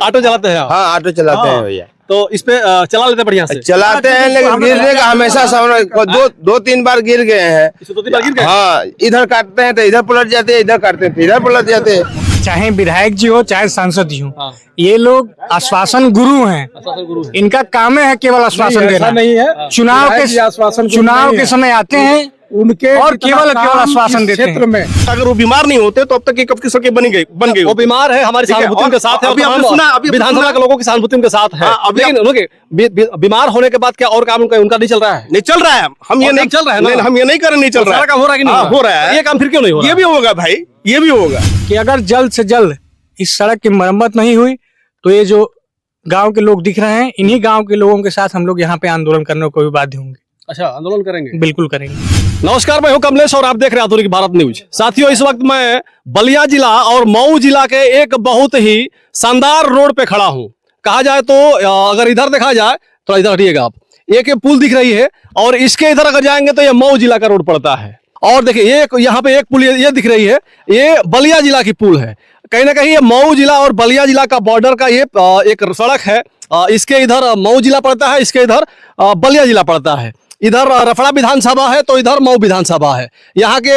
Auto चलाते हैं आप? हाँ ऑटो चलाते हैं भैया। तो इस पे चला लेते बढ़िया से? चलाते हैं लेकिन गिरने का हमेशा सामना, दो तीन बार गिर गए हैं। इससे 2-3 बार गिर गए? हाँ, इधर काटते हैं तो इधर पलट जाते हैं, इधर काटते हैं तो इधर पलट जाते हैं। चाहे विधायक जी हो चाहे सांसद जी हो, हाँ। ये लोग आश्वासन गुरु हैं। आश्वासन गुरु है। इनका काम है केवल आश्वासन देना। नहीं है, चुनाव के समय आते हैं उनके और केवल आश्वासन देते क्षेत्र हैं। में। अगर वो बीमार नहीं होते तो अब तक ये कब की सड़कें बन गई वो बीमार है, हमारी ठीक है, सहानुभूति और उनके साथ है। अभी आपने सुना, अभी आपने विधानसभा सुना- के लोगों की सहानुभूति उनके साथ है। हाँ, अभी लेकिन बीमार होने के बाद क्या और काम उनका नहीं चल रहा है? नहीं चल रहा है। हम ये और नहीं काम चल रहा है ना? नहीं, हम ये नहीं कर रहे, नहीं चल रहा सारा है। काम हो रहा है कि नहीं हाँ, हो रहा है। ये काम फिर क्यों नहीं हो रहा? ये भी होगा भाई, ये भी होगा। कि अगर जल्द से जल्द इस सड़क की मरम्मत नहीं हुई तो ये जो गांव के लोग दिख रहे हैं, इन्हीं गांव के लोगों के साथ हम लोग यहाँ पे आंदोलन करने को भी बाध्य होंगे। अच्छा, आंदोलन करेंगे? बिल्कुल करेंगे। नमस्कार, मैं हूं कमलेश और आप देख रहे हैं आधुनिक भारत न्यूज। साथियों, इस वक्त मैं बलिया जिला और मऊ जिला के एक बहुत ही शानदार रोड पे खड़ा हूं। कहा जाए तो अगर इधर देखा जाए, थोड़ा इधर हटिएगा आप, एक ये पुल दिख रही है और इसके इधर अगर जाएंगे तो ये मऊ जिला का रोड पड़ता है। और देखिए ये यहाँ पे एक पुल ये दिख रही है, ये बलिया जिला की पुल है। कहीं ना कहीं ये मऊ जिला और बलिया जिला का बॉर्डर का ये एक सड़क है। इसके इधर मऊ जिला पड़ता है, इसके इधर बलिया जिला पड़ता है। इधर रफड़ा विधानसभा है तो इधर मऊ विधानसभा है। यहाँ के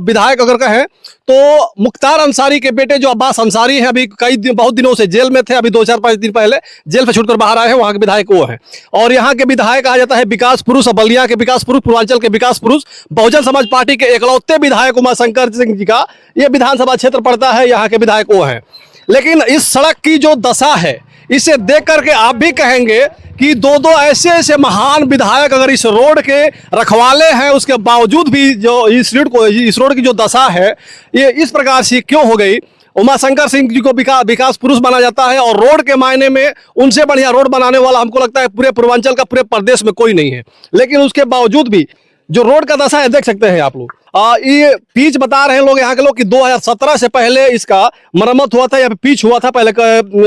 विधायक अगर कहें तो मुख्तार अंसारी के बेटे जो अब्बास अंसारी हैं, अभी बहुत दिनों से जेल में थे, अभी 2-4-5 दिन पहले जेल से छूटकर बाहर आए हैं, वहाँ के विधायक वो हैं। और यहाँ के विधायक आ जाता है विकास पुरुष, बलिया के विकास पुरुष, पूर्वांचल के विकास पुरुष, बहुजन समाज पार्टी के एकलौते विधायक उमाशंकर सिंह जी का ये विधानसभा क्षेत्र पड़ता है। यहाँ के विधायक वो हैं। लेकिन इस सड़क की जो दशा है, इसे देख करके आप भी कहेंगे कि दो ऐसे महान विधायक अगर इस रोड के रखवाले हैं, उसके बावजूद भी जो इस रोड की जो दशा है ये इस प्रकार से क्यों हो गई। उमाशंकर सिंह जी को विकास पुरुष माना जाता है और रोड के मायने में उनसे बढ़िया रोड बनाने वाला हमको लगता है पूरे पूर्वांचल का, पूरे प्रदेश में कोई नहीं है। लेकिन उसके बावजूद भी जो रोड का दशा है देख सकते हैं आप लोग। ये पिच बता रहे हैं लोग, यहाँ के लोग कि 2017 से पहले इसका मरम्मत हुआ था, या पिच हुआ था, पहले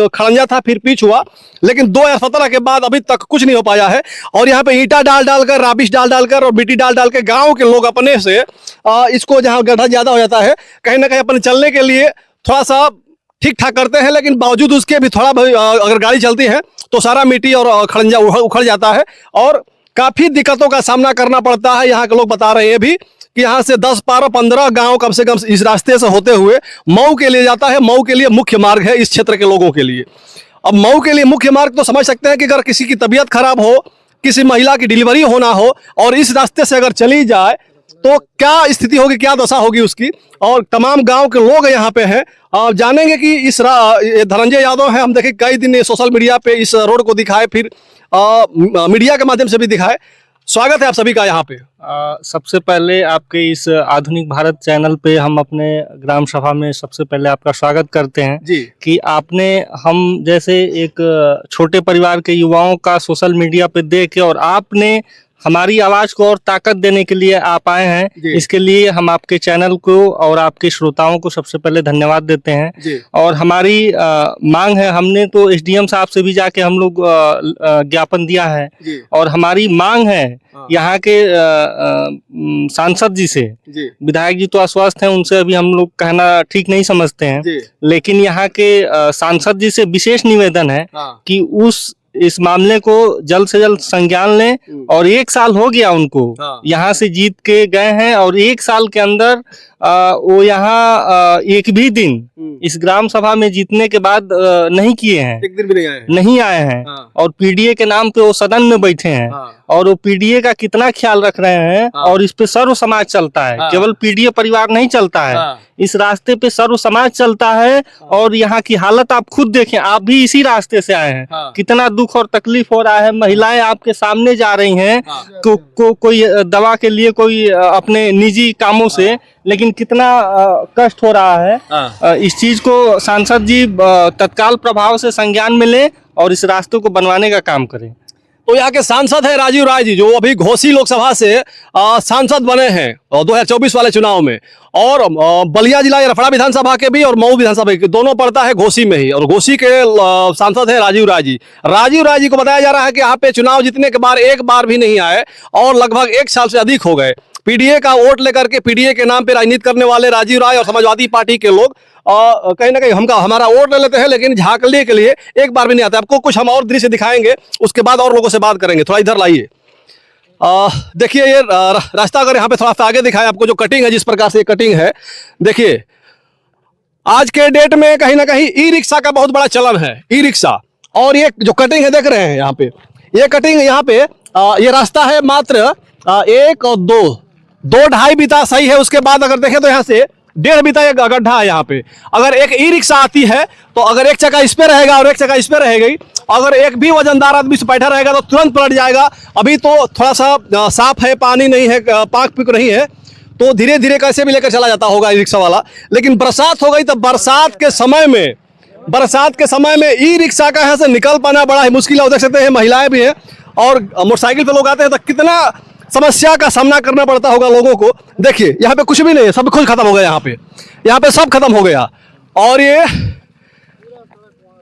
खड़ंजा था फिर पिच हुआ, लेकिन 2017 के बाद अभी तक कुछ नहीं हो पाया है। और यहाँ पे ईंटा डाल कर, राबिश डाल कर और मिट्टी डाल के गाँव के लोग अपने से इसको, जहाँ गड्ढा ज्यादा हो जाता है, कहीं ना कहीं अपने चलने के लिए थोड़ा सा ठीक ठाक करते हैं। लेकिन बावजूद उसके भी थोड़ा अगर गाड़ी चलती है तो सारा मिट्टी और खड़ंजा उखड़ जाता है और काफी दिक्कतों का सामना करना पड़ता है। यहाँ के लोग बता रहे हैं भी कि यहाँ से 10-12-15 गांव कम से कम इस रास्ते से होते हुए मऊ के लिए जाता है। मऊ के लिए मुख्य मार्ग है इस क्षेत्र के लोगों के लिए। अब मऊ के लिए मुख्य मार्ग तो समझ सकते हैं कि अगर किसी की तबीयत खराब हो, किसी महिला की डिलीवरी होना हो और इस रास्ते से अगर चली जाए तो क्या स्थिति होगी, क्या दशा होगी उसकी। और तमाम गांव के लोग यहाँ पे हैं। जानेंगे कि इस धनंजय यादव है, हम देखे कई दिन सोशल मीडिया पे इस रोड को दिखाए, फिर मीडिया के माध्यम से भी दिखाए। स्वागत है आप सभी का यहाँ पे। सबसे पहले आपके इस आधुनिक भारत चैनल पे हम अपने ग्राम सभा में सबसे पहले आपका स्वागत करते हैं जी। कि आपने हम जैसे एक छोटे परिवार के युवाओं का सोशल मीडिया पे देख के और आपने हमारी आवाज को और ताकत देने के लिए आप आए हैं। इसके लिए हम आपके चैनल को और आपके श्रोताओं को सबसे पहले धन्यवाद देते हैं। और हमारी मांग है, हमने तो एसडीएम साहब से भी जाके हम लोग ज्ञापन दिया है और हमारी मांग है यहाँ के सांसद जी से। विधायक जी तो आश्वस्त हैं, उनसे अभी हम लोग कहना ठीक नहीं समझते हैं, लेकिन यहाँ के सांसद जी से विशेष निवेदन है कि इस मामले को जल्द से जल्द संज्ञान लें। और 1 साल हो गया उनको, यहाँ से जीत के गए हैं और 1 साल के अंदर वो यहाँ एक भी दिन इस ग्राम सभा में जीतने के बाद नहीं किए हैं, एक दिन भी नहीं आए हैं। और पीडीए के नाम पे वो सदन में बैठे हैं और वो पीडीए का कितना ख्याल रख रहे हैं। और इस पे सर्व समाज चलता है, केवल पीडीए परिवार नहीं चलता है, इस रास्ते पे सर्व समाज चलता है। और यहाँ की हालत आप खुद देखें, आप भी इसी रास्ते से आए हैं, कितना दुख और तकलीफ हो रहा है। महिलाएं आपके सामने जा रही हैं कोई दवा के लिए, कोई अपने निजी कामों से, लेकिन कितना कष्ट हो रहा है। इस चीज को सांसद जी तत्काल प्रभाव से संज्ञान में लें और इस रास्ते को बनवाने का काम करें। तो यहाँ के सांसद है राजीव राय जी, जो अभी घोसी लोकसभा से सांसद बने हैं 2024 वाले चुनाव में। और बलिया जिला या रफड़ा विधानसभा के भी और मऊ विधानसभा के दोनों पड़ता है घोसी में ही। और घोसी के सांसद है राजीव राय जी। राजीव राय जी को बताया जा रहा है कि यहाँ पे चुनाव जीतने के बाद एक बार भी नहीं आए और लगभग 1 साल से अधिक हो गए। पीडीए का वोट लेकर के पीडीए के नाम पे राजनीति करने वाले राजीव राय और समाजवादी पार्टी के लोग कहीं ना कहीं हमारा वोट ले लेते हैं, लेकिन झांकने के लिए एक बार भी नहीं आते। आपको कुछ हम और दृश्य दिखाएंगे, उसके बाद और लोगों से बात करेंगे। थोड़ा इधर लाइए। देखिए ये रास्ता अगर यहाँ पे थोड़ा सा आगे दिखाएं आपको, जो कटिंग है, जिस प्रकार से ये कटिंग है, देखिए आज के डेट में कहीं ना कहीं ई रिक्शा का बहुत बड़ा चलन है। ई रिक्शा और ये जो कटिंग है देख रहे हैं यहाँ पे, ये कटिंग यहाँ पे ये रास्ता है मात्र 1 और 2.5 बीता सही है। उसके बाद अगर देखें तो यहाँ से 1.5 बीता एक गड्ढा है यहाँ पे। अगर एक ई रिक्शा आती है तो अगर एक चक्का इस पे रहेगा और एक चक्का इस पे रहेगी, अगर एक भी वजनदार आदमी से बैठा रहेगा तो तुरंत पलट जाएगा। अभी तो थोड़ा सा साफ है, पानी नहीं है, पाक पिक नहीं है, तो धीरे धीरे कैसे भी लेकर चला जाता होगा ई रिक्शा वाला। लेकिन बरसात हो गई तो बरसात के समय में ई रिक्शा का यहाँ से निकल पाना बड़ा ही मुश्किल है। देख सकते हैं महिलाएं भी हैं और मोटरसाइकिल पे लोग आते हैं तो कितना समस्या का सामना करना पड़ता होगा लोगों को। देखिए यहाँ पे कुछ भी नहीं है, सब कुछ खत्म हो गया। यहाँ पे सब खत्म हो गया। और ये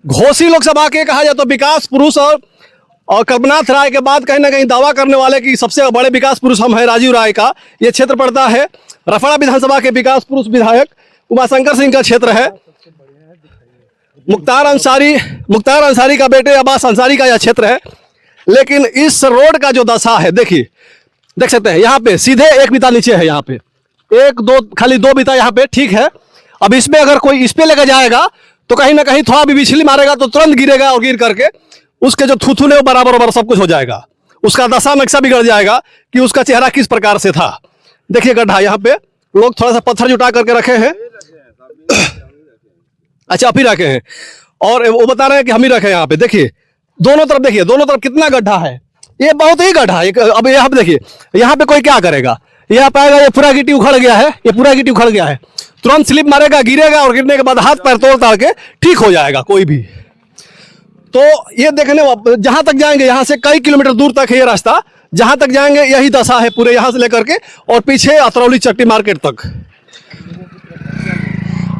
घोसी लोकसभा के कहा जाए तो विकास पुरुष और कल्पनाथ राय के बाद कहीं ना कहीं दावा करने वाले कि सबसे बड़े विकास पुरुष हम हैं राजीव राय का। ये क्षेत्र पड़ता है रफड़ा विधानसभा के विकास पुरुष विधायक उमाशंकर सिंह का क्षेत्र है। मुख्तार अंसारी का बेटे अब्बास अंसारी का यह क्षेत्र है। लेकिन इस रोड का जो दशा है, देखिए, देख सकते हैं यहाँ पे सीधे 1 बीता नीचे है, यहाँ पे 1-2 खाली 2 बीता यहाँ पे, ठीक है। अब इसमें अगर कोई इस पे लेकर जाएगा तो कहीं ना कहीं थोड़ा भी बिछली मारेगा तो तुरंत गिरेगा और गिर करके उसके जो थूथूने वो बराबर सब कुछ हो जाएगा। उसका दशा नक्शा बिगड़ जाएगा कि उसका चेहरा किस प्रकार से था। देखिए गड्ढा, यहाँ पे लोग थोड़ा सा पत्थर जुटा करके रखे हैं। अच्छा, आप ही रखे हैं और वो बता रहे हैं कि हम ही रखे हैं यहाँ पे। देखिए दोनों तरफ, देखिए दोनों तरफ कितना गड्ढा है। ये बहुत ही गड्ढा है। अब यहाँ पे देखिए, यहाँ पे कोई क्या करेगा, यहाँ पाएगा ये पूरा गिट्टी उखड़ गया है, ये पूरा गिट्टी उखड़ गया है, तुरंत स्लिप मारेगा, गिरेगा और गिरने के बाद हाथ पैर तोड़ ताड़ के ठीक हो जाएगा कोई भी। तो ये देखने जहां तक जाएंगे, यहाँ से कई किलोमीटर दूर तक है ये रास्ता, जहां तक जाएंगे यही दशा है पूरे, यहाँ से लेकर के और पीछे अतरौली चट्टी मार्केट तक।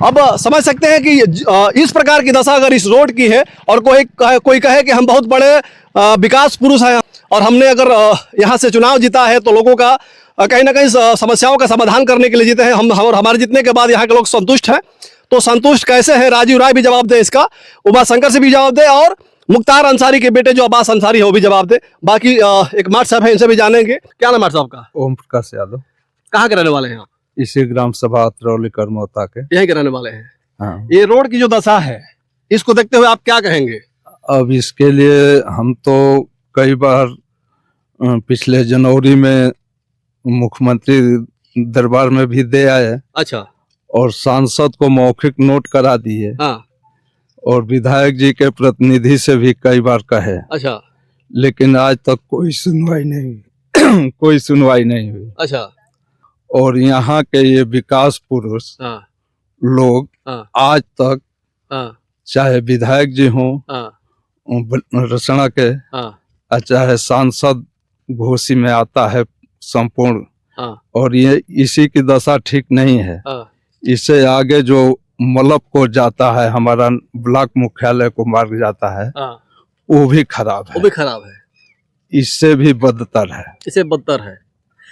अब समझ सकते हैं कि इस प्रकार की दशा अगर इस रोड की है और कोई कहे कि हम बहुत बड़े विकास पुरुष हैं और हमने अगर यहाँ से चुनाव जीता है तो लोगों का कहीं ना कहीं समस्याओं का समाधान करने के लिए जीते हैं हम, और हमारे जीतने के बाद यहाँ के लोग संतुष्ट हैं। तो संतुष्ट कैसे हैं, राजीव राय भी जवाब दे इसका, उमाशंकर से भी जवाब दे और मुख्तार अंसारी के बेटे जो अब्बास अंसारी है वो भी जवाब दे। बाकी एक मार्ट साहब है, इनसे भी जानेंगे। क्या नाम है साहब का? ओम प्रकाश यादव। कहाँ के रहने वाले हैं आप? इसी ग्राम सभा अतरौली करमौता के। यहीं के रहने वाले हैं। हाँ। ये रोड की जो दशा है इसको देखते हुए आप क्या कहेंगे? अब इसके लिए हम तो कई बार पिछले जनवरी में मुख्यमंत्री दरबार में भी दे आए। अच्छा। और सांसद को मौखिक नोट करा दिए। हाँ। और विधायक जी के प्रतिनिधि से भी कई बार कहे। अच्छा। लेकिन आज तक कोई सुनवाई नहीं कोई सुनवाई नहीं हुई। अच्छा। और यहाँ के ये विकास पुरुष लोग आज तक चाहे विधायक जी हों रसना के चाहे सांसद घोसी में आता है संपूर्ण, और ये इसी की दशा ठीक नहीं है। इससे आगे जो मलप को जाता है, हमारा ब्लॉक मुख्यालय को मार्ग जाता है, वो भी खराब है। वो भी खराब है, इससे भी बदतर है। इससे बदतर है।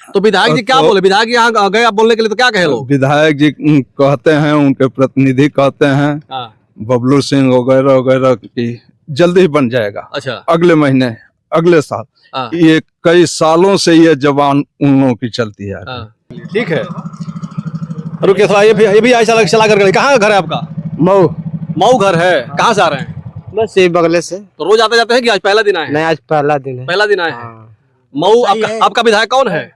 तो विधायक जी क्या बोले? विधायक यहाँ गए आप बोलने के लिए तो क्या कहे लोग? विधायक जी कहते हैं, उनके प्रतिनिधि कहते हैं बबलू सिंह वगैरह वगैरह की जल्दी बन जाएगा। अच्छा। अगले महीने, अगले साल। ये कई सालों से ये जवान उन लोगों की चलती है। ठीक है, रुकिए थोड़ा, ये भी चला कर। कहाँ घर है आपका? मऊ घर है। कहाँ से आ रहे हैं? बस ये बगले से। तो रोज आते जाते हैं कि आज पहला दिन आए हैं? नहीं, आज पहला दिन है। पहला दिन आए हैं। मऊ आपका विधायक कौन है?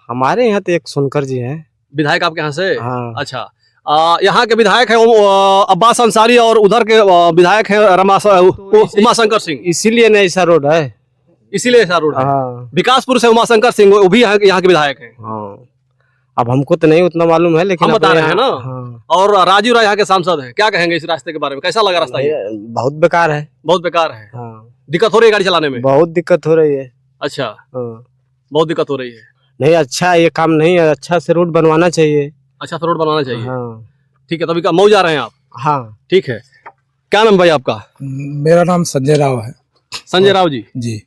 हमारे यहाँ तो एक सोनकर जी हैं विधायक आपके यहाँ से। हाँ। अच्छा, यहाँ के विधायक है अब्बास अंसारी और उधर के विधायक है उमाशंकर सिंह। इसीलिए नहीं ऐसा रोड है, इसीलिए ऐसा रोड है। हाँ। विकास पुरुष है उमाशंकर सिंह, वो भी यहाँ के विधायक है। हाँ। अब हमको तो नहीं उतना मालूम है, लेकिन हम बता रहे हैं ना। हाँ। और राजीव राय यहाँ के सांसद हैं। क्या कहेंगे इस रास्ते के बारे में? कैसा लगा रास्ता? बहुत बेकार है। बहुत बेकार है। हाँ। दिक्कत हो रही है गाड़ी चलाने में? बहुत दिक्कत हो रही है। अच्छा। हाँ। बहुत दिक्कत हो रही है। नहीं, अच्छा ये काम नहीं है, अच्छा से रोड बनवाना चाहिए। अच्छा से रोड बनवाना चाहिए। हाँ। ठीक है, तभी मऊ जा रहे हैं आप? हाँ। ठीक है, क्या नाम भाई आपका? मेरा नाम संजय राव है। संजय राव जी। जी।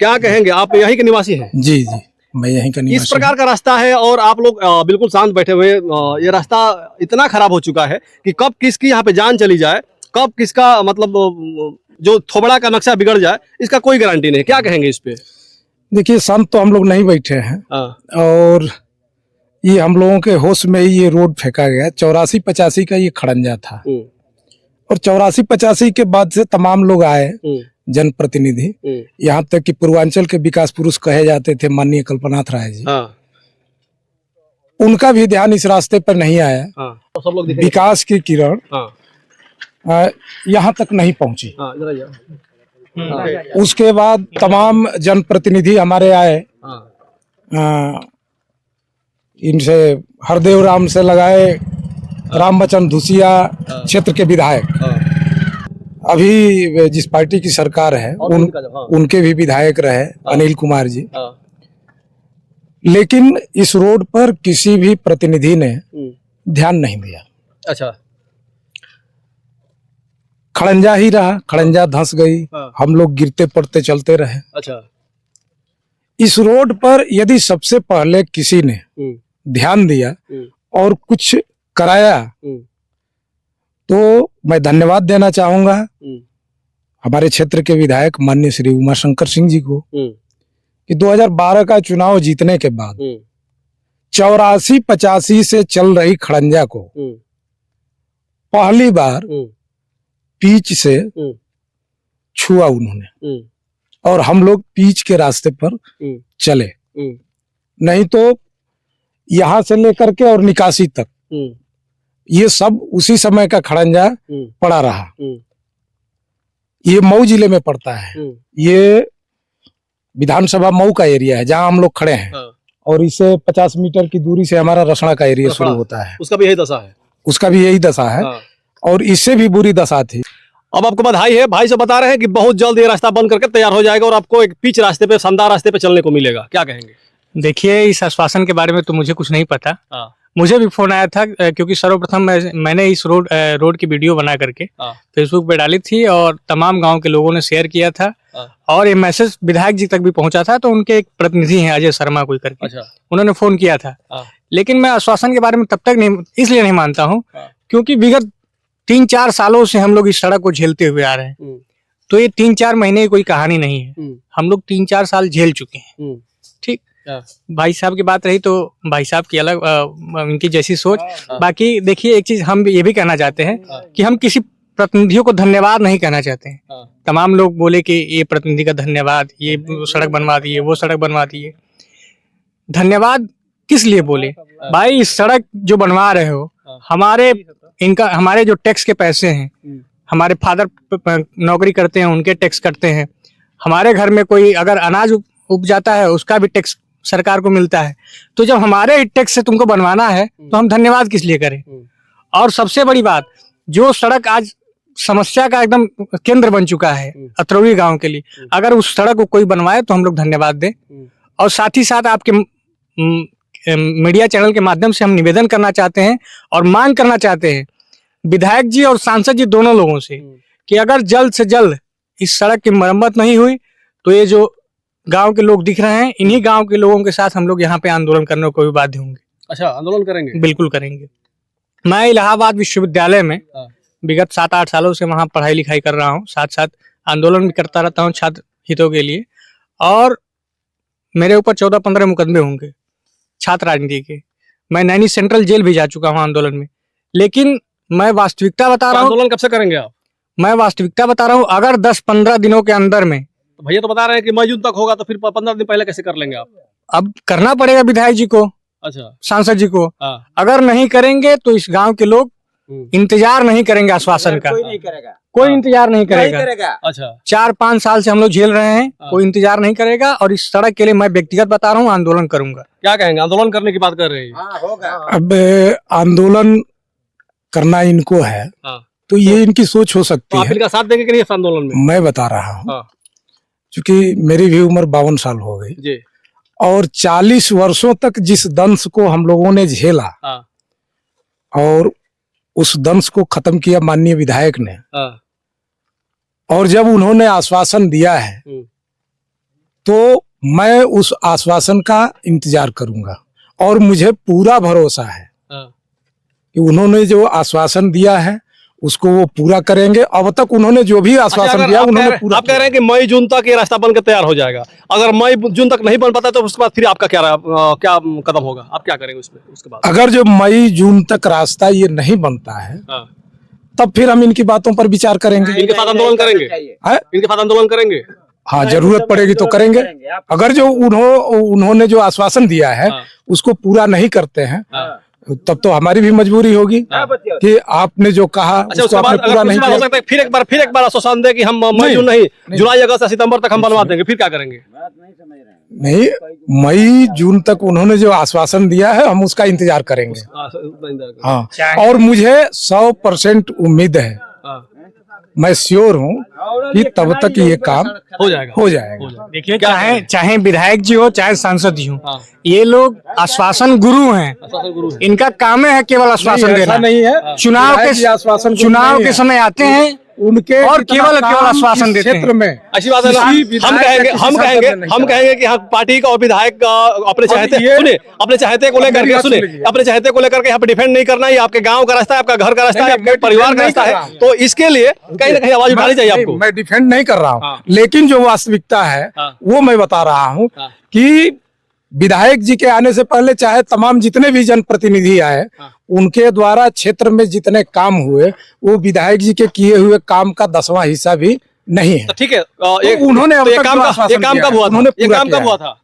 क्या कहेंगे, आप यहीं के निवासी हैं? जी जी, मैं यहीं का इस निवासी प्रकार का रास्ता है और आप लोग बिल्कुल शांत बैठे हुए हैं। ये रास्ता इतना खराब हो चुका है कि कब किसकी यहाँ पे जान चली जाए, कब किसका मतलब जो थोबड़ा का नक्शा बिगड़ जाए, इसका कोई गारंटी नहीं। क्या कहेंगे इस पे? हूँ। देखिए, शांत तो हम लोग नहीं बैठे हैं, हाँ, और ये हम लोगों के होश में ही ये रोड फेंका गया। 84-85 का ये खड़ंजा था, और 84-85 के बाद से तमाम लोग आए, जनप्रतिनिधि, यहाँ तक कि पूर्वांचल के विकास पुरुष कहे जाते थे माननीय कल्पनाथ राय जी, हाँ, उनका भी ध्यान इस रास्ते पर नहीं आया। हाँ, तो सब लोग दिख रहे हैं। विकास की किरण हाँ, यहाँ तक नहीं पहुंची। हाँ, इधर आइए। हाँ, उसके बाद तमाम जनप्रतिनिधि हमारे आए, हाँ, इनसे हरदेव राम से लगाए राम बच्चन धुसिया क्षेत्र के विधायक, हाँ, अभी जिस पार्टी की सरकार है और किसी का जब, हाँ, उनके भी विधायक रहे अनिल कुमार जी। हाँ, लेकिन इस रोड पर किसी भी प्रतिनिधि ने ध्यान नहीं दिया। अच्छा, खड़ंजा ही रहा, खड़ंजा धंस गई, हाँ, हम लोग गिरते पड़ते चलते रहे। अच्छा, इस रोड पर यदि सबसे पहले किसी ने ध्यान दिया और कुछ कराया तो मैं धन्यवाद देना चाहूंगा हमारे क्षेत्र के विधायक माननीय श्री उमाशंकर सिंह जी को, कि 2012 का चुनाव जीतने के बाद 84-85 से चल रही खड़ंजा को पहली बार पीच से छुआ उन्होंने, और हम लोग पीच के रास्ते पर चले। नहीं तो यहाँ से लेकर के और निकासी तक ये सब उसी समय का खड़ंजा पड़ा रहा। ये मऊ जिले में पड़ता है, ये विधानसभा मऊ का एरिया है जहाँ हम लोग खड़े हैं, और इससे 50 मीटर की दूरी से हमारा रसड़ा का एरिया शुरू होता है। उसका भी यही दशा है। उसका भी यही दशा है, हाँ। और इससे भी बुरी दशा थी। अब आपको बधाई है, भाई से बता रहे हैं कि बहुत जल्द ये रास्ता बन करके तैयार हो जाएगा और आपको एक पिच रास्ते पे, शानदार रास्ते पे चलने को मिलेगा। क्या कहेंगे? देखिए, इस आश्वासन के बारे में तो मुझे कुछ नहीं पता। हाँ। मुझे भी फोन आया था, क्योंकि सर्वप्रथम मैंने इस रोड की वीडियो बना करके फेसबुक पे डाली थी और तमाम गांव के लोगों ने शेयर किया था, और ये मैसेज विधायक जी तक भी पहुंचा था। तो उनके एक प्रतिनिधि हैं अजय शर्मा कोई करके, उन्होंने फोन किया था। लेकिन मैं आश्वासन के बारे में तब तक नहीं, इसलिए नहीं मानता हूँ क्योंकि विगत 3-4 सालों से हम लोग इस सड़क को झेलते हुए आ रहे हैं। तो ये 3-4 महीने की कोई कहानी नहीं है, हम लोग 3-4 साल झेल चुके हैं। ठीक, भाई साहब की बात रही तो भाई साहब की अलग उनकी जैसी सोच। बाकी देखिए, एक चीज हम ये भी कहना चाहते हैं कि हम किसी प्रतिनिधियों को धन्यवाद नहीं कहना चाहते हैं। तमाम लोग बोले कि ये प्रतिनिधि का धन्यवाद, ये सड़क बनवा दिए, वो सड़क बनवा दिए। धन्यवाद किस लिए बोले भाई? इस सड़क जो बनवा रहे हो, हमारे जो टैक्स के पैसे हैं, हमारे फादर नौकरी करते हैं, उनके टैक्स कटते हैं। हमारे घर में कोई अगर अनाज उग जाता है, उसका भी टैक्स सरकार को मिलता है। तो जब हमारे टैक्स से तुमको बनवाना है तो हम धन्यवाद किस लिए करें? और सबसे बड़ी बात, जो सड़क आज समस्या का एकदम केंद्र बन चुका है अतरौली गांव के लिए, अगर उस सड़क को कोई बनवाए तो हम लोग धन्यवाद दें। और साथ ही साथ आपके मीडिया चैनल के माध्यम से हम निवेदन करना चाहते हैं और मांग करना चाहते हैं विधायक जी और सांसद जी दोनों लोगों से, कि अगर जल्द से जल्द इस सड़क की मरम्मत नहीं हुई तो ये जो गांव के लोग दिख रहे हैं, इन्हीं गांव के लोगों के साथ हम लोग यहाँ पे आंदोलन करने को भी बाध्य होंगे। अच्छा, आंदोलन करेंगे? बिल्कुल करेंगे। मैं इलाहाबाद विश्वविद्यालय में विगत 7-8 सालों से वहाँ पढ़ाई लिखाई कर रहा हूँ, साथ साथ आंदोलन भी करता रहता हूँ छात्र हितों के लिए, और मेरे ऊपर 14-15 मुकदमे होंगे छात्र राजनीति के। मैं नैनी सेंट्रल जेल भी जा चुका हूँ आंदोलन में। लेकिन मैं वास्तविकता बता रहा हूँ। आंदोलन कब से करेंगे आप? मैं वास्तविकता बता रहा हूँ, अगर 10-15 दिनों के अंदर में, तो भैया तो बता रहे हैं कि मई जून तक होगा, तो फिर 15 दिन पहले कैसे कर लेंगे आप? अब करना पड़ेगा विधायक जी को, अच्छा, सांसद जी को। अगर नहीं करेंगे तो इस गांव के लोग इंतजार नहीं करेंगे आश्वासन का, कोई इंतजार नहीं करेगा। अच्छा, 4-5 साल से हम लोग झेल रहे हैं, कोई इंतजार नहीं करेगा। और इस सड़क के लिए मैं व्यक्तिगत बता रहा हूँ, आंदोलन करूंगा। क्या कहेंगे? आंदोलन करने की बात कर रहे हैं। अब आंदोलन करना इनको है तो ये इनकी सोच हो सकती तो आप है। इनका साथ देंगे कि नहीं इस आंदोलन में? मैं बता रहा हूँ, क्योंकि मेरी भी उम्र 52 साल हो गई जी, और 40 वर्षों तक जिस दंश को हम लोगों ने झेला, और उस दंश को खत्म किया माननीय विधायक ने, और जब उन्होंने आश्वासन दिया है तो मैं उस आश्वासन का इंतजार करूंगा और मुझे पूरा भरोसा है कि उन्होंने जो आश्वासन दिया है उसको वो पूरा करेंगे। अब तक उन्होंने जो भी आश्वासन दिया उन्होंने पूरा आप कह रहे हैं कि मई जून तक ये रास्ता बन के तैयार हो जाएगा। अगर मई जून तक नहीं बन पाता तो उसके बाद फिर आपका क्या कदम होगा, आप क्या करेंगे उसमें उसके बाद? अगर जो मई जून तक रास्ता ये नहीं बनता है तब फिर हम इनकी बातों पर विचार करेंगे। इनके साथ आंदोलन करेंगे? इनके साथ आंदोलन करेंगे? हाँ, जरूरत पड़ेगी तो करेंगे। अगर जो उन्होंने जो आश्वासन दिया है उसको पूरा नहीं करते हैं तब तो हमारी भी मजबूरी होगी कि आपने जो कहा उसको आपने पूरा नहीं किया। हो सकता है फिर एक बार आश्वासन दे कि हम मई जून नहीं, जुलाई अगस्त सितंबर तक हम बनवा देंगे, फिर क्या करेंगे? नहीं, मई जून तक उन्होंने जो आश्वासन दिया है हम उसका इंतजार करेंगे। हाँ, और मुझे 100% उम्मीद है, मैं श्योर हूँ कि तब तक ये काम हो जाएगा। देखिए, चाहे विधायक जी हो चाहे सांसद जी हो, ये लोग आश्वासन गुरु हैं। इनका काम है केवल आश्वासन देना। नहीं है, चुनाव के समय आते हैं उनके और केवल आश्वासन देते हैं। क्षेत्र में अच्छी बात है ना। हम कहेंगे कि हाँ, पार्टी का और विधायक का अपने चाहते को लेकर के यहाँ पे डिफेंड नहीं करना। ये आपके गांव का रास्ता है, आपका घर का रास्ता है, आपके परिवार का रास्ता है, तो इसके लिए कहीं ना कहीं आवाज उठानी चाहिए आपको। मैं डिफेंड नहीं कर रहा हूँ, लेकिन जो वास्तविकता है वो मैं बता रहा हूँ कि विधायक जी के आने से पहले चाहे तमाम जितने भी जनप्रतिनिधि आए उनके द्वारा क्षेत्र में जितने काम हुए वो विधायक जी के किए हुए काम का 10वां हिस्सा भी नहीं है। ठीक है, उन्होंने ये काम कब हुआ था? ये काम कब हुआ था?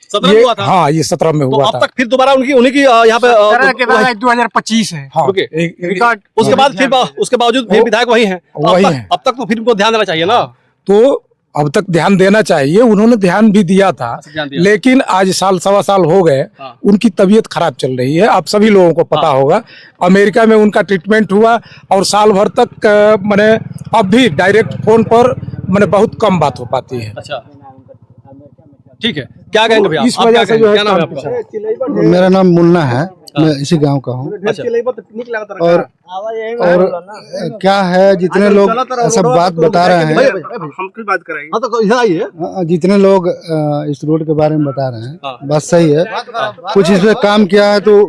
17 में हुआ था। हाँ, ये 17 में हुआ था। अब तक फिर दोबारा उन्हीं की यहाँ पे 2025 है। हाँ, उसके बाद फिर उसके बावजूद फिर विधायक वही है। अब तक तो फिर उनको ध्यान देना चाहिए ना। तो अब तक ध्यान देना चाहिए, उन्होंने ध्यान भी दिया था, लेकिन आज सवा साल हो गए, उनकी तबीयत खराब चल रही है। आप सभी लोगों को पता होगा, अमेरिका में उनका ट्रीटमेंट हुआ और साल भर तक मैंने अब भी डायरेक्ट फोन पर मैंने बहुत कम बात हो पाती है। अच्छा, ठीक है, क्या कहेंगे भैया? इस वजह से जो क्या नाम है आपका? मेरा नाम मुन्ना है, मैं इसी गांव का हूँ। और क्या है, जितने लोग सब बात बता रहे हैं, हमकी बात कराइए। हाँ, तो इधर आइए। जितने लोग इस रोड के बारे में बता रहे हैं बात सही है। कुछ इस पे काम किया है तो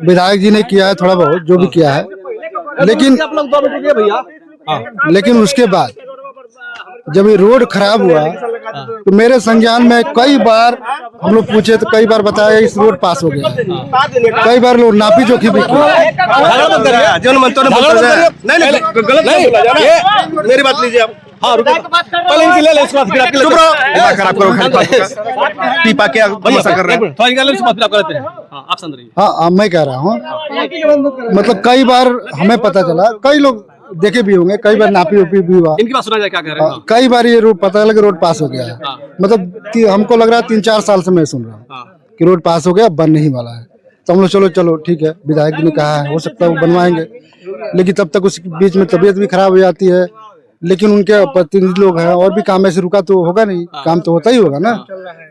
विधायक जी ने किया है, थोड़ा बहुत जो भी किया है, लेकिन उसके बाद जब ये रोड खराब हुआ तो मेरे संज्ञान में कई बार हम लोग पूछे तो कई बार बताया इस रोड पास हो गया। कई बार लोग नापी जोखी भी की। मेरी बात लीजिए आप। हाँ, पहले इनकी ले ले, इसके बाद फिर आपकी चुप रहो, खराब करो। पीपा के तमाशा कर रहे हैं। थोड़ा निकाल ले, इसके बाद फिर आप करते हैं। हाँ, आप समझ रही हैं। हाँ, मैं कह रहा हूँ, मतलब कई बार हमें पता चला, कई लोग देखे भी होंगे, कई बार नापी उपी भी हुआ। इनकी बात सुना जाए, क्या कह रहे हैं? कई बार ये रोड पता लगा रोड पास हो गया है। मतलब हमको लग रहा है 3-4 साल से मैं सुन रहा हूँ कि रोड पास हो गया, बन नहीं वाला है। तो हम लोग चलो ठीक है, विधायक जी ने कहा है, हो सकता है वो बनवाएंगे, लेकिन तब तक उस बीच में तबीयत भी खराब हो जाती है। लेकिन उनके प्रतिनिधि लोग हैं, और भी काम ऐसे रुका तो होगा नहीं, काम तो होता ही होगा ना।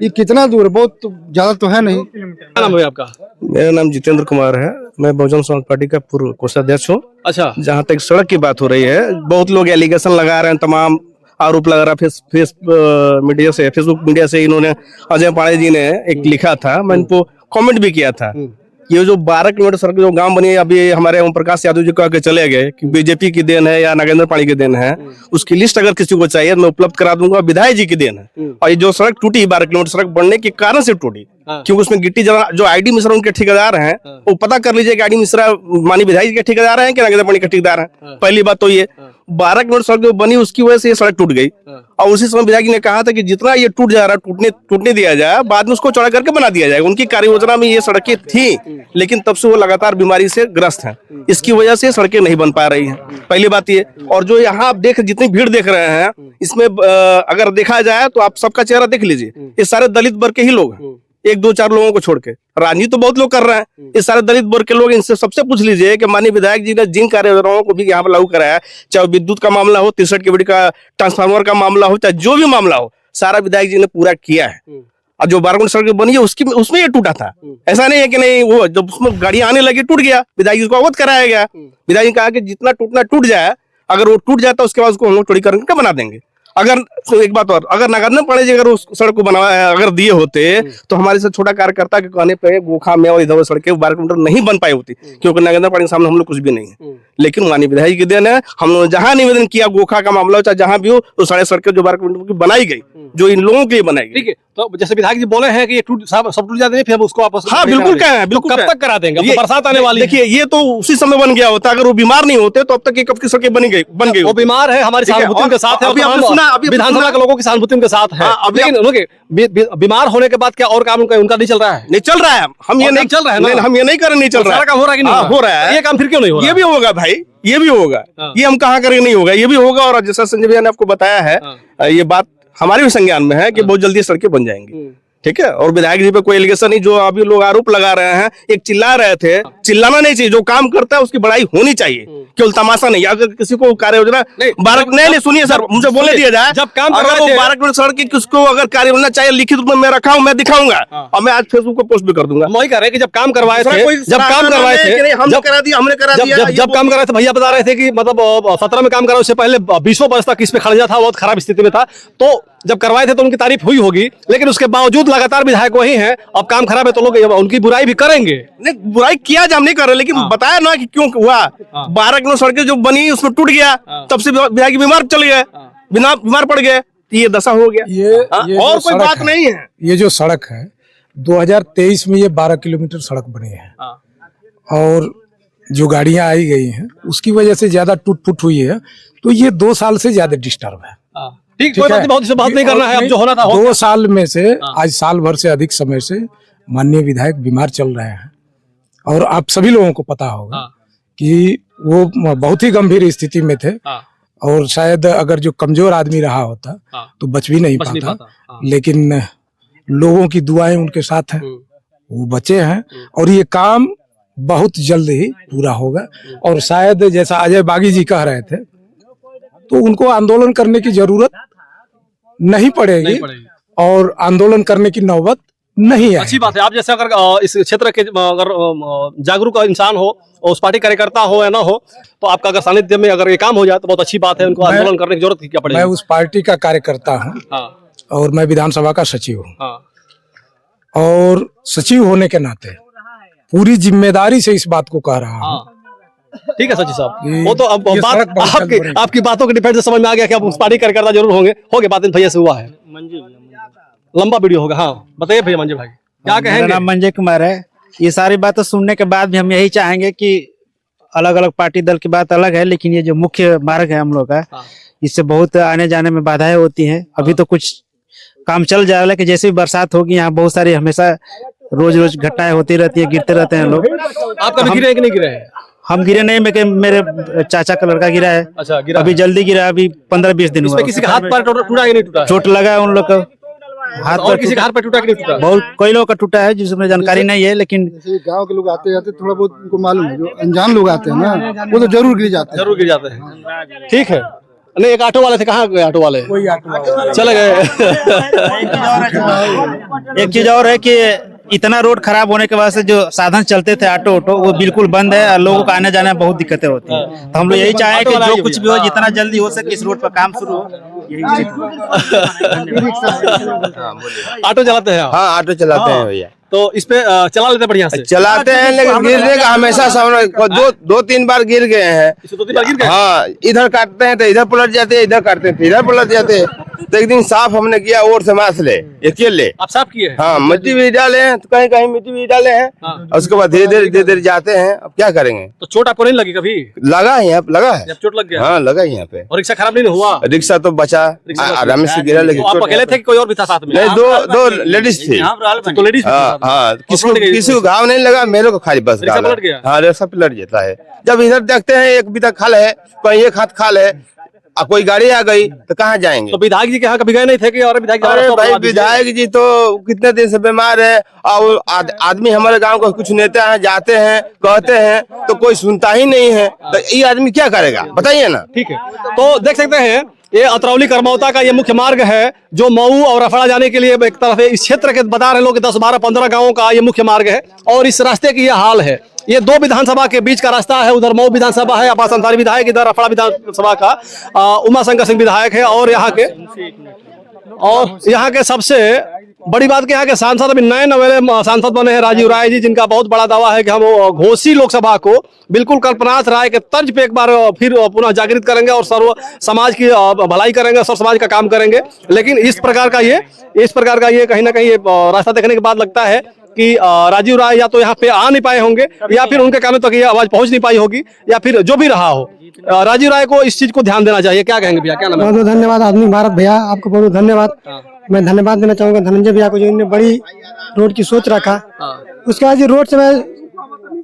ये कितना दूर, बहुत ज्यादा तो है नहीं। क्या नाम है आपका? मेरा नाम जितेंद्र कुमार है, मैं बहुजन समाज पार्टी का पूर्व कोषाध्यक्ष हूँ। अच्छा, जहाँ तक सड़क की बात हो रही है, बहुत लोग एलिगेशन लगा रहे हैं, तमाम आरोप लगा रहा है। फेसबुक मीडिया से इन्होंने, अजय पांडे जी ने एक लिखा था, मैं इनको कमेंट भी किया था। ये जो 12 किलोमीटर सड़क जो गांव बनी है, अभी हमारे ओम प्रकाश यादव जी कह के चले गए कि बीजेपी की देन है या नागेंद्र पाणी की देन है, उसकी लिस्ट अगर किसी को चाहिए मैं उपलब्ध करा दूंगा। विधायक जी की देन है। और ये जो सड़क टूटी 12 किलोमीटर सड़क बनने के कारण से टूटी, क्योंकि उसमें गिट्टी जला, जो आईडी मिश्रा उनके ठेकेदार हैं, वो पता कर लीजिए कि आईडी मिश्रा मानी विधायक जी के ठेकेदार हैं कि नागेंद्र पाणी के ठेकेदार हैं। पहली बात तो ये 12 किलोमीटर सड़क जो बनी उसकी वजह से ये सड़क टूट गई। और उसी समय विधायक जी ने कहा था कि जितना ये टूट जा रहा है टूटने दिया जाए, बाद में उसको चौड़ा करके बना दिया जाएगा। उनकी कार्य योजना में ये सड़कें थी, लेकिन तब से वो लगातार बीमारी से ग्रस्त हैं। इसकी वजह से सड़कें नहीं बन पा रही हैं, पहली बात ये। और जो यहाँ आप जितनी भीड़ देख रहे हैं, इसमें अगर देखा जाए तो आप सबका चेहरा देख लीजिए, ये सारे दलित वर्ग के ही लोग हैं, 1-2-4 लोगों को छोड़ के। राजनीति तो बहुत लोग कर रहे हैं, ये सारे दलित वर्ग के लोग। इनसे सबसे पूछ लीजिए कि माननीय विधायक जी ने जिन कार्य योजनाओं को भी यहाँ पर लागू कराया, चाहे विद्युत का मामला हो, 63 kV का ट्रांसफार्मर का मामला हो, चाहे जो भी मामला हो, सारा विधायक जी ने पूरा किया है। और जो 12 किलोमीटर सड़क बनी है उसमें ये टूटा था। ऐसा नहीं है कि नहीं, वो जब उसमें गाड़ियां आने लगी टूट गया, विधायक जी को अवगत कराया गया। विधायक जी ने कहा कि जितना टूटना टूट जाए, अगर वो टूट जाता है उसके बाद उसको हम लोग चौड़ी करके बना देंगे। अगर तो एक बात और, अगर नगरना पड़े जी अगर उस सड़क को बना अगर दिए होते तो हमारे से छोटा कार्यकर्ता के कहने पे गोखा में और इधर सड़कें 12 किलोमीटर नहीं बन पाई होती, क्योंकि नगरना पड़े के सामने हम लोग कुछ भी नहीं है। लेकिन माननीय विधायक जी की देन है, हम लोगों ने जहां निवेदन किया गोखा का मामला हो चाहे जहां भी हो, तो सारे सड़कें जो 12 किलोमीटर की बनाई गई, जो इन लोगों के लिए बनाई गई। ठीक है, तो जैसे विधायक जी बोले हैं कि ये सब टूट जाते हैं, फिर हम उसको आपस हाँ बिल्कुल कह रहे हैं, बिल्कुल कब तक करा देंगे? अब तो बरसात आने वाली है। देखिए ये तो उसी समय बन गया होता, अगर वो बीमार नहीं होते तो अब तक ये कब की सड़कें बन गई वो बीमार है, हमारी ठीक है, सहानुभूति और के साथ है, अभी और आपने तमाम सुना, अभी आपने विधानसभा सुना। के लोगों की सहानुभूति उनके साथ है। हाँ, अभी लेकिन उनके बीमार होने के बाद क्या और काम उनका नहीं चल रहा है? नहीं चल रहा है, हम ये और नहीं काम चल रहा है ना? हम ये नहीं कर रहे, नहीं चल रहा सारा है। काम हो रहा है कि नहीं हाँ, हो रहा है। ये काम फिर क्यों नहीं हो रहा? ये भी होगा भाई, ये भी होगा, ये हम कहाँ करेंगे, नहीं होगा, ये भी होगा। और जैसा संजय भैया ने आपको बताया है, ये बात हमारे भी संज्ञान में है कि बहुत जल्दी सड़कें बन जाएंगी। ठीक है, और विधायक जी पे कोई एलिगेशन नहीं, जो अभी लोग आरोप लगा रहे हैं, एक चिल्ला रहे थे, चिल्लाना नहीं चाहिए, जो काम करता है उसकी बड़ाई होनी चाहिए, केवल तमाशा नहीं। अगर किसी को कार्य योजना नहीं सुनिए सर, मुझे बोलने दिया जाए, जब काम कर अगर रहे वो थे- 12 किलोमीटर सड़क की किसको अगर कार्य योजना चाहिए, लिखित रूप में मैं रखा हूँ, मैं दिखाऊंगा, और मैं आज फेसबुक पर पोस्ट भी कर दूंगा। हम वही कह रहे हैं कि जब काम करवाए दूसरा थे, कोई जब काम करवाए कि थे, नहीं, हमने जब करा दिया, हमने करा दिया, ये जब काम कर रहे थे, भैया बता रहे थे कि मतलब 17 में काम करा, उससे पहले 20 वर्ष तक इस पे खड़ा था, बहुत खराब स्थिति में था। तो जब करवाए थे तो उनकी तारीफ हुई होगी, लेकिन उसके बावजूद लगातार विधायक वही हैं। अब काम खराब है तो लोग उनकी बुराई भी करेंगे। नहीं बुराई किया जा, हम नहीं कर रहे, लेकिन बताया ना कि क्यों हुआ। 12 किलो सड़कें जो बनी उसमें टूट गया, तब से विधायक बीमार चल गए, बीमार पड़ गए, ये दशा हो गया। ये और जो कोई सड़क बात है, नहीं है। ये जो सड़क है 2023 में ये 12 किलोमीटर सड़क बनी है, और जो गाड़ियां आई गई हैं उसकी वजह से ज्यादा टूट फूट हुई है, तो ये 2 साल से ज्यादा डिस्टर्ब है। ठीक, कोई बात नहीं, बहुत इससे बात नहीं करना है, अब जो होना था हो 2 साल में से आज साल भर से अधिक समय से माननीय विधायक बीमार चल रहे हैं, और आप सभी लोगों को पता होगा कि वो बहुत ही गंभीर स्थिति में थे, और शायद अगर जो कमजोर आदमी रहा होता तो बच भी नहीं पाता, लेकिन लोगों की दुआएं उनके साथ हैं, वो बचे हैं, और ये काम बहुत जल्द ही पूरा होगा। और शायद जैसा अजय बागी जी कह रहे थे, तो उनको आंदोलन करने की जरूरत नहीं पड़ेगी, और आंदोलन करने की नौबत नहीं है। अच्छी बात है। आप जैसे अगर इस क्षेत्र के अगर जागरूक इंसान हो, और उस पार्टी कार्यकर्ता हो या ना हो, तो आपका अगर सानिध्य में अगर ये काम हो जाए तो बहुत अच्छी बात है। उनको आंदोलन करने की जरूरत क्या पड़ेगी? मैं उस पार्टी का कार्यकर्ता हूँ, और मैं विधानसभा का सचिव हूँ, और सचिव होने के नाते पूरी जिम्मेदारी से इस बात को कह रहा हूँ। ठीक है सचिव साहब, वो तो अब ये बात सड़क बहुत जल्द बनेगी। आपकी बातों के डिफेंस से समझ में आ गया कि आप उस पार्टी कार्यकर्ता जरूर होंगे। हो गया, बात इन भैया से हुआ है, लंबा वीडियो होगा। हाँ बताइए भैया मंजू भाई, क्या मेरा कहेंगे? नाम मंजय कुमार है। ये सारी बातें सुनने के बाद भी हम यही चाहेंगे कि अलग अलग पार्टी दल की बात अलग है, लेकिन ये जो मुख्य मार्ग है हम लोग का, इससे बहुत आने जाने में बाधाएं होती हैं। अभी तो कुछ काम चल जा रहा है कि जैसे भी बरसात होगी, यहाँ बहुत सारी हमेशा रोज रोज घटनाएं होती रहती है, गिरते रहते हैं लोग। आप कभी गिरे हैं कि नहीं गिरे हैं? हम गिरे नहीं, मेरे चाचा का लड़का गिरा है, अच्छा, गिरा अभी जल्दी गिरा, अभी 15-20 दिन हुआ। इसमें किसी का हाथ पैर टूटा है कि नहीं टूटा है? चोट लगा है उन लोग का, हाथ और किसी का हाथ पैर टूटा कि नहीं टूटा? बहुत कई लोगों का टूटा है, जिसमें जानकारी नहीं है, लेकिन जैसे गांव के लोग आते जाते थोड़ा बहुत उनको मालूम है, जो अनजान लोग आते हैं ना वो तो जरूर गिर जाते हैं। जरूर गिर जाते हैं। ठीक है। नहीं, एक ऑटो वाले थे, कहाँ गए ऑटो वाले? कोई ऑटो चले गए। एक चीज और है कि इतना रोड खराब होने के वजह से जो साधन चलते थे ऑटो वो बिल्कुल बंद है, और लोगों को आने जाने में बहुत दिक्कतें होती हैं। तो हम लोग यही चाहें कि जो कुछ भी हो, जितना जल्दी हो सके इस रोड पर काम शुरू हो, यही ऑटो चलाते हैं आप? हाँ ऑटो चलाते हैं भैया, तो इस पे चला लेते बढ़िया से? चलाते हैं, लेकिन गिरने का हमेशा सामना, 2-3 बार गिर गए हैं। इससे 2-3 बार गिर गए? हाँ, इधर काटते हैं तो इधर पलट जाते हैं, इधर काटते हैं तो इधर पलट जाते हैं। तो एक दिन साफ हमने किया, और से मास ले अकेले, आप साफ किए हैं? हाँ मिट्टी भी डाले हैं, तो कहीं कहीं मिट्टी भी डाले हैं, और उसके बाद धीरे धीरे जाते हैं। अब क्या करेंगे? तो चोट आपको नहीं लगी कभी? लगा है यहाँ पे, लगा है, जब चोट लग गया? हाँ लगा है यहाँ पे। और रिक्शा खराब नहीं हुआ? रिक्शा तो बचा, आराम से गिरा, लेकिन तो आप चोट अकेले थे कि कोई और भी था साथ में? नहीं, दो लेडीज थी। तो लेडीज हाँ हाँ, किसी को घाव नहीं लगा, मेरे को खाली बस रिक्शा डाला। पलट गया? हाँ रिक्शा पलट जाता है। जब इधर देखते हैं एक भी तक खाल है, कहीं एक हाथ खाल है, अब कोई गाड़ी आ गई तो कहाँ जाएंगे? तो विधायक जी के यहाँ कभी गए नहीं थे कि? और विधायक जी अरे रास्ता भाई बता दीजिए। विधायक जी तो कितने दिन से बीमार है, और आदमी हमारे गांव को कुछ नेता हैं, जाते हैं कहते हैं तो कोई सुनता ही नहीं है, तो ये आदमी क्या करेगा बताइए ना? ठीक है, तो देख सकते हैं ये अतरौली करमौता का ये मुख्य मार्ग है, जो मऊ और अफड़ा जाने के लिए एक तरफ है। इस क्षेत्र के बता रहे लोग 10, 12, 15 गाँवों का ये मुख्य मार्ग है, और इस रास्ते की ये हाल है। ये दो विधानसभा के बीच का रास्ता है। उधर मऊ विधानसभा है, अब्बास अंसारी विधायक, इधर अफड़ा विधानसभा का उमा शंकर सिंह विधायक है। और यहाँ के सबसे बड़ी बात कि यहाँ के सांसद अभी नए नवेले सांसद बने हैं राजीव राय जी, जिनका बहुत बड़ा दावा है कि हम घोसी लोकसभा को बिल्कुल कल्पनाथ राय के तर्ज पे एक बार फिर पुनः जागृत करेंगे और सर्व समाज की भलाई करेंगे, सर्व समाज का काम करेंगे। लेकिन इस प्रकार का ये कहीं ना कहीं रास्ता देखने के बाद लगता है कि राजीव राय या तो यहाँ पे आ नहीं पाए होंगे या फिर उनके कानों तक ये आवाज पहुंच नहीं पाई होगी, या फिर जो भी रहा हो, राजीव राय को इस चीज को ध्यान देना चाहिए। क्या कहेंगे भैया, क्या नाम है? बहुत धन्यवाद आदमी भारत भैया, आपको बहुत धन्यवाद। मैं धन्यवाद देना चाहूंगा धनंजय भैया को, जो इन्होंने बड़ी रोड की सोच रखा। उसके बाद रोड से मैं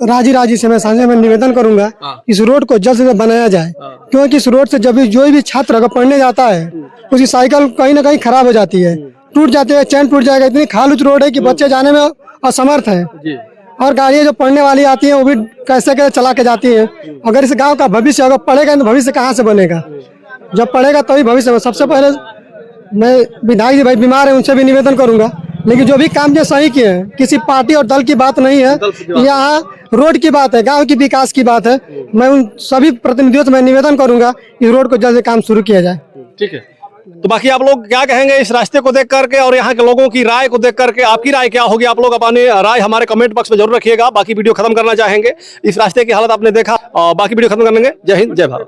राजी से मैं सांझे में निवेदन करूंगा इस रोड को जल्द से जल्द बनाया जाए, क्योंकि इस रोड से जब भी जो भी छात्र अगर पढ़ने जाता है उसकी साइकिल कहीं ना कहीं खराब हो जाती है, टूट जाती है, चैन टूट जाएगा। इतनी खालूच रोड है कि बच्चे जाने में असमर्थ हैं, और गाड़ियां जो पढ़ने वाली आती हैं वो भी कैसे चला के जाती हैं। अगर इस गांव का भविष्य अगर पढ़ेगा तो भविष्य कहाँ से बनेगा? जब पढ़ेगा तभी भविष्य। सबसे पहले मैं विधायक जी भाई बीमार है, उनसे भी निवेदन करूंगा, लेकिन जो भी काम जो सही किए हैं, किसी पार्टी और दल की बात नहीं है, यहाँ रोड की बात है, गांव की विकास की बात है। मैं उन सभी प्रतिनिधियों से मैं निवेदन करूंगा इस रोड को जल्द से काम शुरू किया जाए। ठीक है, तो बाकी आप लोग क्या कहेंगे इस रास्ते को देख करके और यहाँ के लोगों की राय को देख करके? आपकी राय क्या होगी? आप लोग अपनी राय हमारे कमेंट बॉक्स में जरूर रखिएगा। बाकी वीडियो खत्म करना चाहेंगे, इस रास्ते की हालत आपने देखा, बाकी वीडियो खत्म करेंगे। जय हिंद, जय भारत।